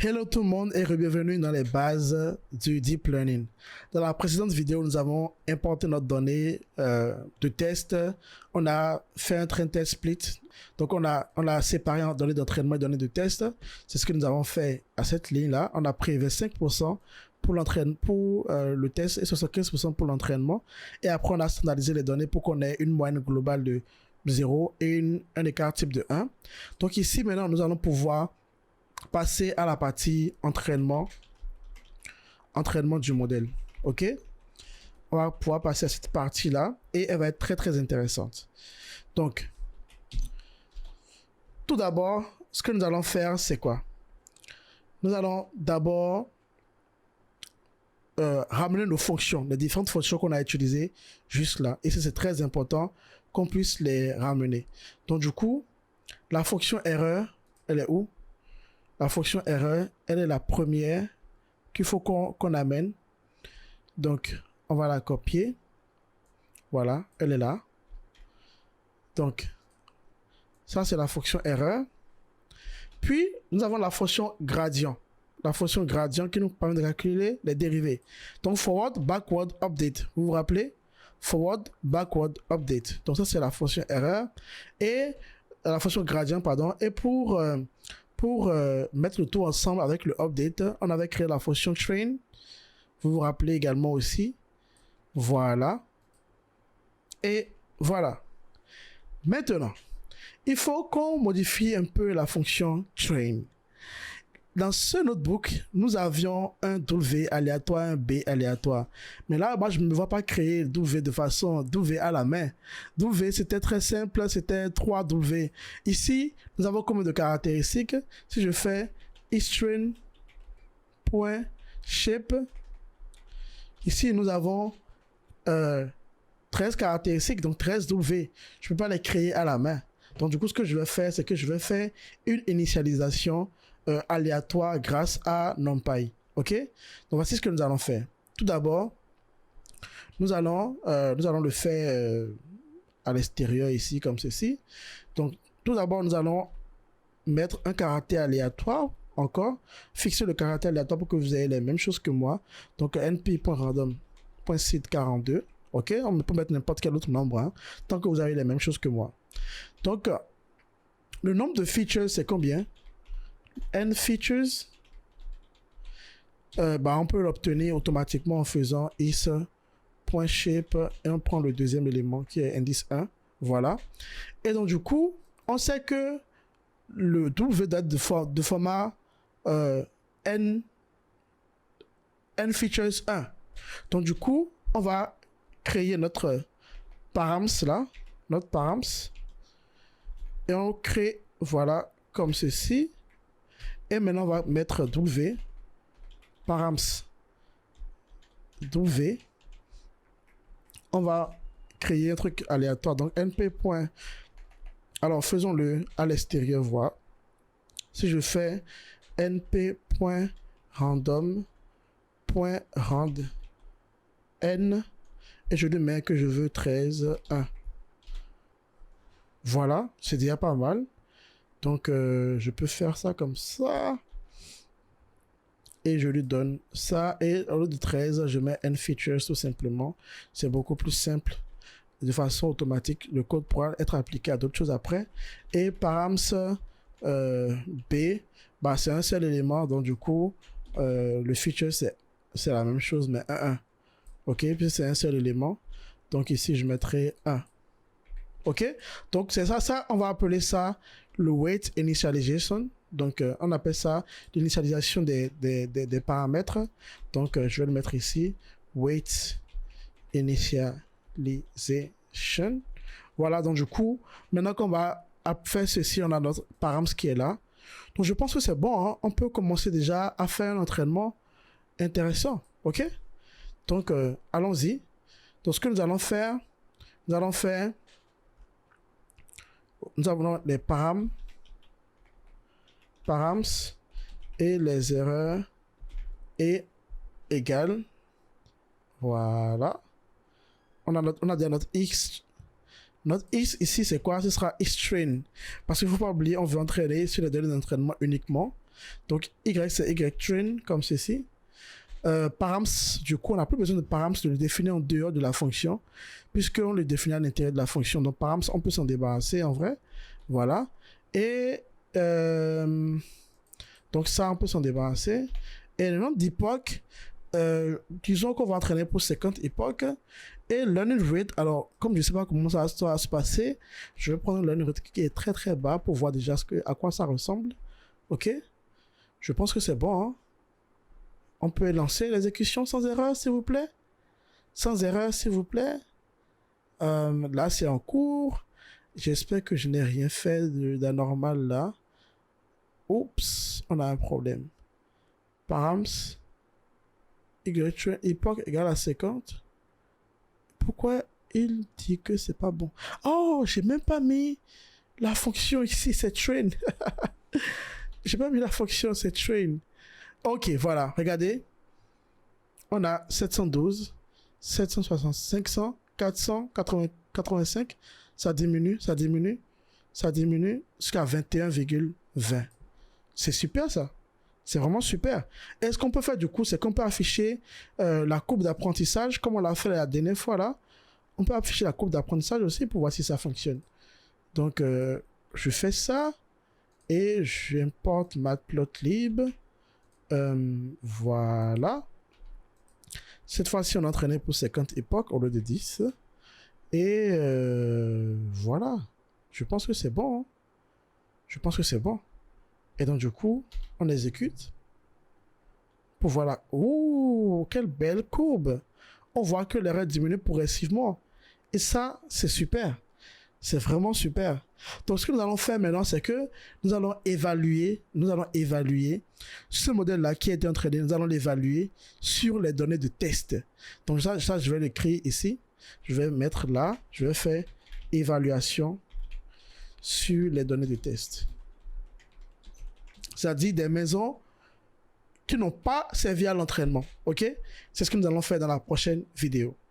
Hello tout le monde et bienvenue dans les bases du Deep Learning. Dans la précédente vidéo, nous avons importé notre donnée de test. On a fait un train test split. Donc on a séparé en données d'entraînement et données de test. C'est ce que nous avons fait à cette ligne-là. On a pris 25% pour le test et 75% pour l'entraînement. Et après, on a standardisé les données pour qu'on ait une moyenne globale de 0 et un écart type de 1. Donc ici, maintenant, nous allons pouvoir passer à la partie entraînement du modèle. Ok, on va pouvoir passer à cette partie là et elle va être très très intéressante. Donc tout d'abord, ce que nous allons faire, c'est quoi? Nous allons d'abord ramener nos fonctions, les différentes fonctions qu'on a utilisées juste là, et c'est très important qu'on puisse les ramener. Donc du coup, la fonction erreur, elle est où? La fonction erreur, elle est la première qu'il faut qu'on amène. Donc, on va la copier. Voilà, elle est là. Donc, ça, c'est la fonction erreur. Puis, nous avons la fonction gradient. La fonction gradient qui nous permet de calculer les dérivés. Donc, forward, backward, update. Vous vous rappelez? Forward, backward, update. Donc, ça, c'est la fonction erreur. Et la fonction gradient, pardon. Et pour mettre le tout ensemble avec le update, on avait créé la fonction train. Vous vous rappelez également aussi. Voilà. Et voilà. Maintenant, il faut qu'on modifie un peu la fonction train. Dans ce notebook, nous avions un W aléatoire, un B aléatoire. Mais là, moi, je ne me vois pas créer W de façon W à la main. W, c'était très simple, c'était 3 W. Ici, nous avons combien de caractéristiques? Si je fais isTrain.shape, ici, nous avons 13 caractéristiques, donc 13 W. Je ne peux pas les créer à la main. Donc, du coup, ce que je vais faire, c'est que je vais faire une initialisation aléatoire grâce à NumPy. Ok? Donc, voici ce que nous allons faire. Tout d'abord, nous allons le faire à l'extérieur ici, comme ceci. Donc, tout d'abord, nous allons mettre un caractère aléatoire encore, fixer le caractère aléatoire pour que vous ayez les mêmes choses que moi. Donc, np.random.seed42. Ok? On peut mettre n'importe quel autre nombre, hein, tant que vous avez les mêmes choses que moi. Donc, le nombre de features, c'est combien? N features, on peut l'obtenir automatiquement en faisant is.shape et on prend le deuxième élément qui est indice 1. Voilà. Et donc, du coup, on sait que le W date de format N features 1. Donc, du coup, on va créer notre params là, et on crée, voilà, comme ceci. Et maintenant, on va mettre W, params W. On va créer un truc aléatoire. Donc, np. Alors, faisons-le à l'extérieur, voilà. Si je fais np.random.rand n et je lui mets que je veux 13, 1. Voilà, c'est déjà pas mal. Donc, je peux faire ça comme ça. Et je lui donne ça. Et au lieu de 13, je mets n features tout simplement. C'est beaucoup plus simple. De façon automatique, le code pourra être appliqué à d'autres choses après. Et params B, c'est un seul élément. Donc, du coup, le feature, c'est la même chose, mais 1. OK, puis c'est un seul élément. Donc, ici, je mettrai 1. Ok, donc c'est ça, on va appeler ça le weight initialization. Donc on appelle ça l'initialisation des paramètres. Donc je vais le mettre ici, weight initialization. Voilà, donc du coup, maintenant qu'on va faire ceci, on a notre params qui est là. Donc je pense que c'est bon, hein? On peut commencer déjà à faire un entraînement intéressant. Ok, donc allons-y. Donc ce que nous allons faire, nous avons les params et les erreurs et égales. Voilà. On a déjà notre x. Notre x ici, c'est quoi? Ce sera isTrain. Parce qu'il ne faut pas oublier, on veut entraîner sur les données d'entraînement uniquement. Donc, Y, c'est Y-train, comme ceci. Params, du coup, on n'a plus besoin de params de le définir en dehors de la fonction, puisqu'on le définit à l'intérieur de la fonction. Donc, params, on peut s'en débarrasser en vrai. Voilà. Et donc, ça, on peut s'en débarrasser. Et le nom d'époque, disons qu'on va entraîner pour 50 époques. Et learning rate, alors, comme je ne sais pas comment ça va se passer, je vais prendre un learning rate qui est très très bas pour voir déjà à quoi ça ressemble. Ok? Je pense que c'est bon, hein? On peut lancer l'exécution sans erreur, s'il vous plaît. Sans erreur, s'il vous plaît. Là, c'est en cours. J'espère que je n'ai rien fait d'anormal là. Oups, on a un problème. Params, époque égale à 50. Pourquoi il dit que c'est pas bon? Oh, j'ai même pas mis la fonction ici, c'est train. J'ai pas mis la fonction, c'est train. Ok, voilà, regardez. On a 712, 760, 500, 400, 85. Ça diminue, ça diminue, ça diminue jusqu'à 21,20. C'est super ça. C'est vraiment super. Et ce qu'on peut faire du coup, c'est qu'on peut afficher la courbe d'apprentissage comme on l'a fait la dernière fois là. On peut afficher la courbe d'apprentissage aussi pour voir si ça fonctionne. Donc, je fais ça et j'importe matplotlib. Voilà. Cette fois-ci, on a entraîné pour 50 époques au lieu de 10. Et voilà. Je pense que c'est bon. Hein. Je pense que c'est bon. Et donc, du coup, on exécute. Pour voir là. Ouh, quelle belle courbe. On voit que l'erreur diminue progressivement. Et ça, c'est super. C'est vraiment super. Donc, ce que nous allons faire maintenant, c'est que nous allons évaluer ce modèle-là qui a été entraîné, nous allons l'évaluer sur les données de test. Donc, ça je vais l'écrire ici. Je vais mettre là, je vais faire évaluation sur les données de test. C'est-à-dire des maisons qui n'ont pas servi à l'entraînement. OK? C'est ce que nous allons faire dans la prochaine vidéo.